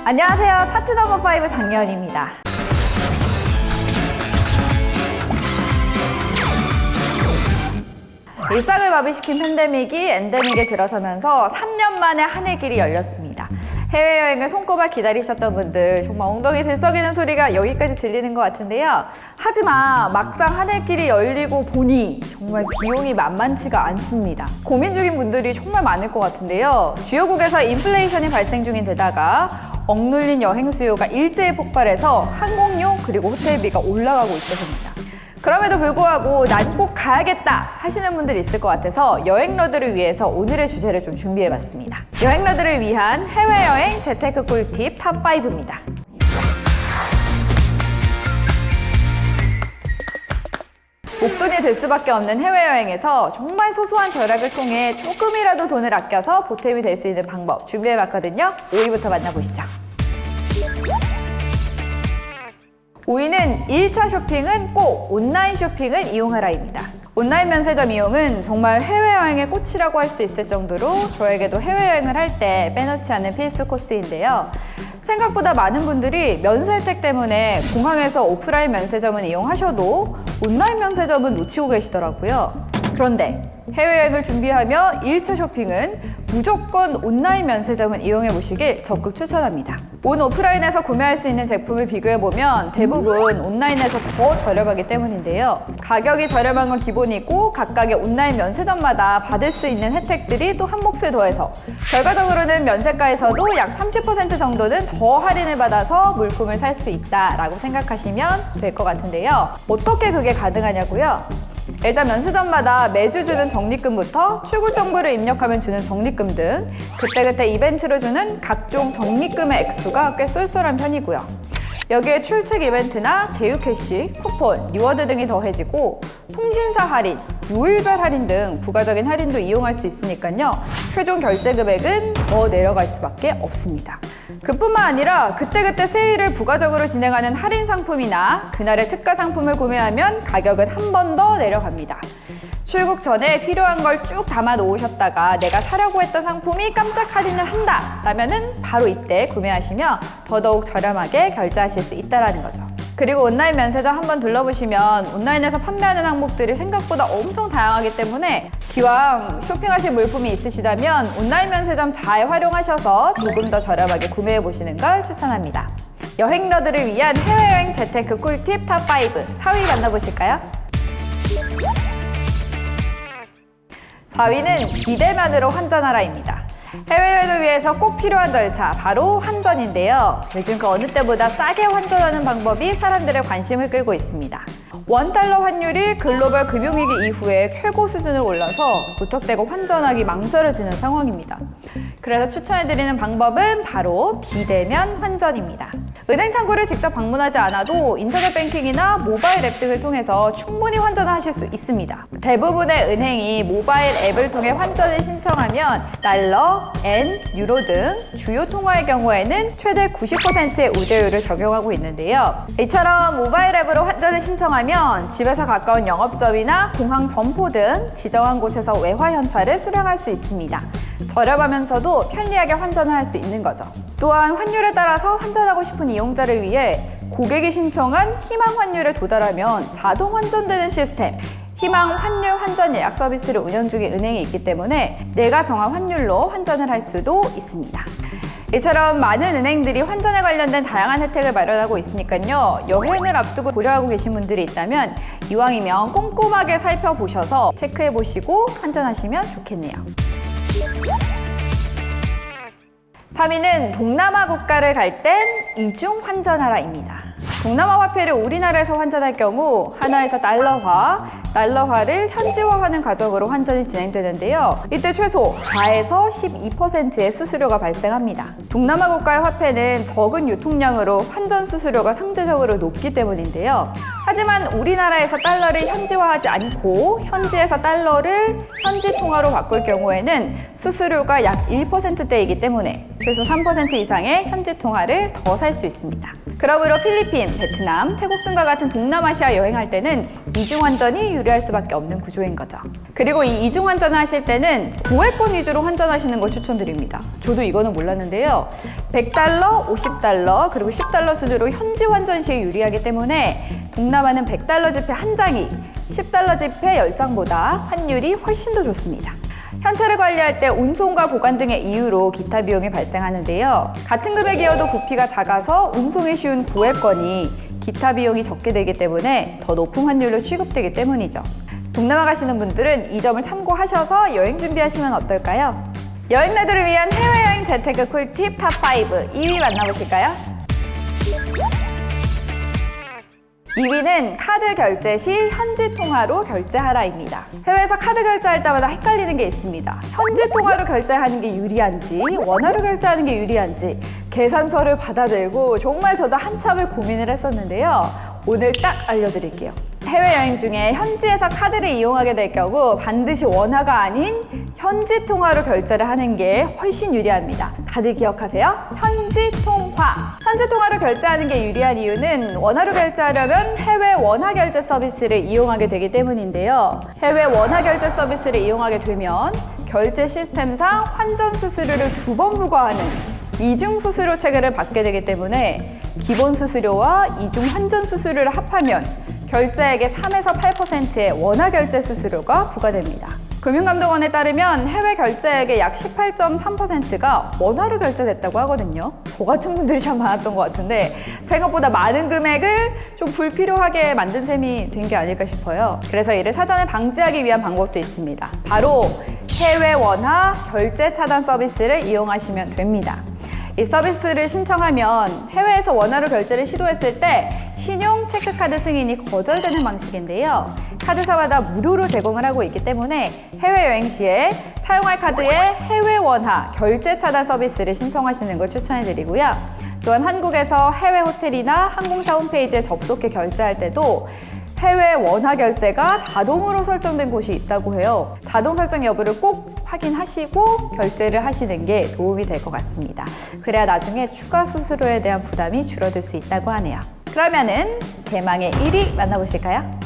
안녕하세요. 차트 넘버 5 장예원입니다. 일상을 마비시킨 팬데믹이 엔데믹에 들어서면서 3년 만에 한 해 길이 열렸습니다. 해외여행을 손꼽아 기다리셨던 분들 정말 엉덩이 들썩이는 소리가 여기까지 들리는 것 같은데요. 하지만 막상 한 해 길이 열리고 보니 정말 비용이 만만치가 않습니다. 고민 중인 분들이 정말 많을 것 같은데요. 주요국에서 인플레이션이 발생 중인 데다가 억눌린 여행 수요가 일제히 폭발해서 항공료 그리고 호텔비가 올라가고 있어서입니다. 그럼에도 불구하고 난 꼭 가야겠다 하시는 분들이 있을 것 같아서 여행러들을 위해서 오늘의 주제를 좀 준비해봤습니다. 여행러들을 위한 해외여행 재테크 꿀팁 탑5입니다. 목돈이 될 수밖에 없는 해외여행에서 정말 소소한 절약을 통해 조금이라도 돈을 아껴서 보탬이 될 수 있는 방법 준비해봤거든요. 5위부터 만나보시죠. 5위는 1차 쇼핑은 꼭 온라인 쇼핑을 이용하라입니다. 온라인 면세점 이용은 정말 해외여행의 꽃이라고 할 수 있을 정도로 저에게도 해외여행을 할 때 빼놓지 않는 필수 코스인데요. 생각보다 많은 분들이 면세 혜택 때문에 공항에서 오프라인 면세점은 이용하셔도 온라인 면세점은 놓치고 계시더라고요. 그런데 해외여행을 준비하며 1차 쇼핑은 무조건 온라인 면세점을 이용해 보시길 적극 추천합니다. 온 오프라인에서 구매할 수 있는 제품을 비교해보면 대부분 온라인에서 더 저렴하기 때문인데요. 가격이 저렴한 건 기본이고 각각의 온라인 면세점마다 받을 수 있는 혜택들이 또 한 몫을 더해서 결과적으로는 면세가에서도 약 30% 정도는 더 할인을 받아서 물품을 살 수 있다라고 생각하시면 될 것 같은데요. 어떻게 그게 가능하냐고요? 일단 면세점마다 매주 주는 적립금부터 출국 정보를 입력하면 주는 적립금 등 그때그때 이벤트로 주는 각종 적립금의 액수가 꽤 쏠쏠한 편이고요. 여기에 출첵 이벤트나 제휴 캐시, 쿠폰, 리워드 등이 더해지고 통신사 할인, 요일별 할인 등 부가적인 할인도 이용할 수 있으니까요. 최종 결제 금액은 더 내려갈 수밖에 없습니다. 그뿐만 아니라 그때그때 세일을 부가적으로 진행하는 할인 상품이나 그날의 특가 상품을 구매하면 가격은 한 번 더 내려갑니다. 출국 전에 필요한 걸 쭉 담아 놓으셨다가 내가 사려고 했던 상품이 깜짝 할인을 한다 라면은 바로 이때 구매하시면 더더욱 저렴하게 결제하실 수 있다는 거죠. 그리고 온라인 면세점 한번 둘러보시면 온라인에서 판매하는 항목들이 생각보다 엄청 다양하기 때문에 기왕 쇼핑하실 물품이 있으시다면 온라인 면세점 잘 활용하셔서 조금 더 저렴하게 구매해 보시는 걸 추천합니다. 여행러들을 위한 해외여행 재테크 꿀팁 탑5 4위 만나보실까요? 4위는 비대면으로 환전하라입니다. 해외여행을 위해서 꼭 필요한 절차, 바로 환전인데요. 요즘 그 어느 때보다 싸게 환전하는 방법이 사람들의 관심을 끌고 있습니다. $1 환율이 글로벌 금융위기 이후에 최고 수준을 올라서 무턱대고 환전하기 망설여지는 상황입니다. 그래서 추천해드리는 방법은 바로 비대면 환전입니다. 은행 창구를 직접 방문하지 않아도 인터넷 뱅킹이나 모바일 앱 등을 통해서 충분히 환전하실 수 있습니다. 대부분의 은행이 모바일 앱을 통해 환전을 신청하면 달러, 엔, 유로 등 주요 통화의 경우에는 최대 90%의 우대율을 적용하고 있는데요. 이처럼 모바일 앱으로 환전을 신청하면 집에서 가까운 영업점이나 공항 점포 등 지정한 곳에서 외화 현찰을 수령할 수 있습니다. 저렴하면서도 편리하게 환전을 할 수 있는 거죠. 또한 환율에 따라서 환전하고 싶은 이용자를 위해 고객이 신청한 희망 환율에 도달하면 자동 환전되는 시스템, 희망 환율 환전 예약 서비스를 운영 중인 은행이 있기 때문에 내가 정한 환율로 환전을 할 수도 있습니다. 이처럼 많은 은행들이 환전에 관련된 다양한 혜택을 마련하고 있으니까요. 여행을 앞두고 고려하고 계신 분들이 있다면 이왕이면 꼼꼼하게 살펴보셔서 체크해보시고 환전하시면 좋겠네요. 3위는 동남아 국가를 갈 땐 이중 환전하라입니다. 동남아 화폐를 우리나라에서 환전할 경우 하나에서 달러화를 현지화하는 과정으로 환전이 진행되는데요. 이때 최소 4에서 12%의 수수료가 발생합니다. 동남아 국가의 화폐는 적은 유통량으로 환전 수수료가 상대적으로 높기 때문인데요. 하지만 우리나라에서 달러를 현지화하지 않고 현지에서 달러를 현지 통화로 바꿀 경우에는 수수료가 약 1%대이기 때문에 최소 3% 이상의 현지 통화를 더 살 수 있습니다. 그러므로 필리핀, 베트남, 태국 등과 같은 동남아시아 여행할 때는 이중환전이 유리할 수밖에 없는 구조인 거죠. 그리고 이 이중환전을 하실 때는 고액권 위주로 환전하시는 걸 추천드립니다. 저도 이거는 몰랐는데요. 100달러, 50달러, 그리고 10달러 순으로 현지 환전 시에 유리하기 때문에 동남아는 100달러 지폐 한 장이 10달러 지폐 10장보다 환율이 훨씬 더 좋습니다. 현찰을 관리할 때 운송과 보관 등의 이유로 기타 비용이 발생하는데요. 같은 금액이어도 부피가 작아서 운송이 쉬운 고액권이 기타 비용이 적게 되기 때문에 더 높은 환율로 취급되기 때문이죠. 동남아 가시는 분들은 이 점을 참고하셔서 여행 준비하시면 어떨까요? 여행러들을 위한 해외여행 재테크 꿀팁 탑5 2위 만나보실까요? 2위는 카드 결제 시 현지 통화로 결제하라입니다. 해외에서 카드 결제할 때마다 헷갈리는 게 있습니다. 현지 통화로 결제하는 게 유리한지 원화로 결제하는 게 유리한지 계산서를 받아들고 정말 저도 한참을 고민을 했었는데요. 오늘 딱 알려드릴게요. 해외여행 중에 현지에서 카드를 이용하게 될 경우 반드시 원화가 아닌 현지 통화로 결제를 하는 게 훨씬 유리합니다. 다들 기억하세요? 현지 통화! 현지 통화로 결제하는 게 유리한 이유는 원화로 결제하려면 해외 원화 결제 서비스를 이용하게 되기 때문인데요. 해외 원화 결제 서비스를 이용하게 되면 결제 시스템상 환전 수수료를 2번 부과하는 이중 수수료 체계를 받게 되기 때문에 기본 수수료와 이중 환전 수수료를 합하면 결제액의 3에서 8%의 원화 결제 수수료가 부과됩니다. 금융감독원에 따르면 해외 결제액의 약 18.3%가 원화로 결제됐다고 하거든요. 저 같은 분들이 참 많았던 것 같은데 생각보다 많은 금액을 좀 불필요하게 만든 셈이 된 게 아닐까 싶어요. 그래서 이를 사전에 방지하기 위한 방법도 있습니다. 바로 해외 원화 결제 차단 서비스를 이용하시면 됩니다. 이 서비스를 신청하면 해외에서 원화로 결제를 시도했을 때 신용 체크카드 승인이 거절되는 방식인데요. 카드사마다 무료로 제공을 하고 있기 때문에 해외여행 시에 사용할 카드의 해외 원화 결제 차단 서비스를 신청하시는 걸 추천해드리고요. 또한 한국에서 해외 호텔이나 항공사 홈페이지에 접속해 결제할 때도 해외 원화 결제가 자동으로 설정된 곳이 있다고 해요. 자동 설정 여부를 꼭 확인하시고 결제를 하시는 게 도움이 될 것 같습니다. 그래야 나중에 추가 수수료에 대한 부담이 줄어들 수 있다고 하네요. 그러면은 대망의 1위 만나보실까요?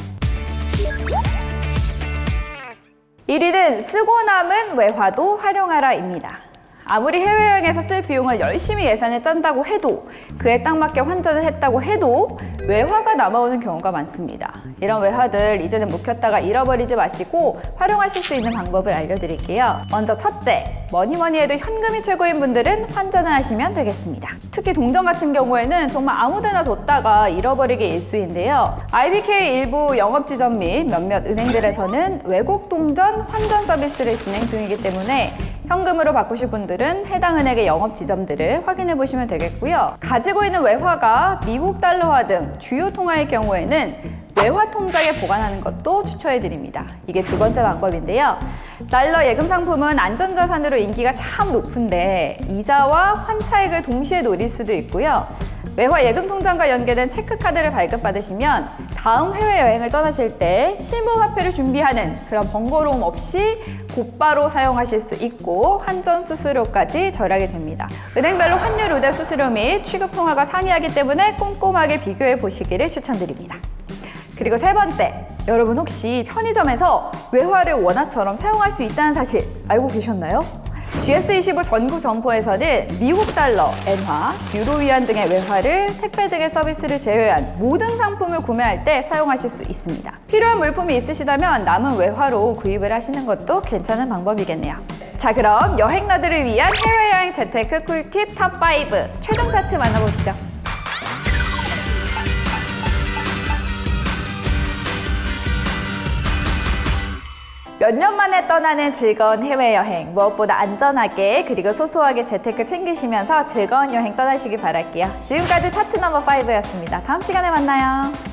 1위는 쓰고 남은 외화도 활용하라입니다. 아무리 해외여행에서 쓸 비용을 열심히 예산에 짠다고 해도 그에 딱 맞게 환전을 했다고 해도 외화가 남아오는 경우가 많습니다. 이런 외화들 이제는 묵혔다가 잃어버리지 마시고 활용하실 수 있는 방법을 알려드릴게요. 먼저 첫째, 뭐니 해도 현금이 최고인 분들은 환전을 하시면 되겠습니다. 특히 동전 같은 경우에는 정말 아무데나 뒀다가 잃어버리기 일쑤인데요. IBK 일부 영업지점 및 몇몇 은행들에서는 외국 동전 환전 서비스를 진행 중이기 때문에 현금으로 바꾸실 분들은 해당 은행의 영업 지점들을 확인해 보시면 되겠고요. 가지고 있는 외화가 미국 달러화 등 주요 통화의 경우에는 외화 통장에 보관하는 것도 추천해 드립니다. 이게 두 번째 방법인데요. 달러 예금 상품은 안전자산으로 인기가 참 높은데 이자와 환차익을 동시에 노릴 수도 있고요. 외화 예금 통장과 연계된 체크카드를 발급받으시면 다음 해외여행을 떠나실 때 실무화폐를 준비하는 그런 번거로움 없이 곧바로 사용하실 수 있고 환전 수수료까지 절약이 됩니다. 은행별로 환율 우대 수수료 및 취급 통화가 상이하기 때문에 꼼꼼하게 비교해 보시기를 추천드립니다. 그리고 세 번째, 여러분 혹시 편의점에서 외화를 원화처럼 사용할 수 있다는 사실 알고 계셨나요? GS25 전국 점포에서는 미국 달러, 엔화, 유로 위안 등의 외화를 택배 등의 서비스를 제외한 모든 상품을 구매할 때 사용하실 수 있습니다. 필요한 물품이 있으시다면 남은 외화로 구입을 하시는 것도 괜찮은 방법이겠네요. 자, 그럼 여행러들을 위한 해외여행 재테크 꿀팁 탑5 최종 차트 만나보시죠. 몇 년 만에 떠나는 즐거운 해외여행, 무엇보다 안전하게 그리고 소소하게 재테크 챙기시면서 즐거운 여행 떠나시길 바랄게요. 지금까지 차트 넘버 5였습니다. 다음 시간에 만나요.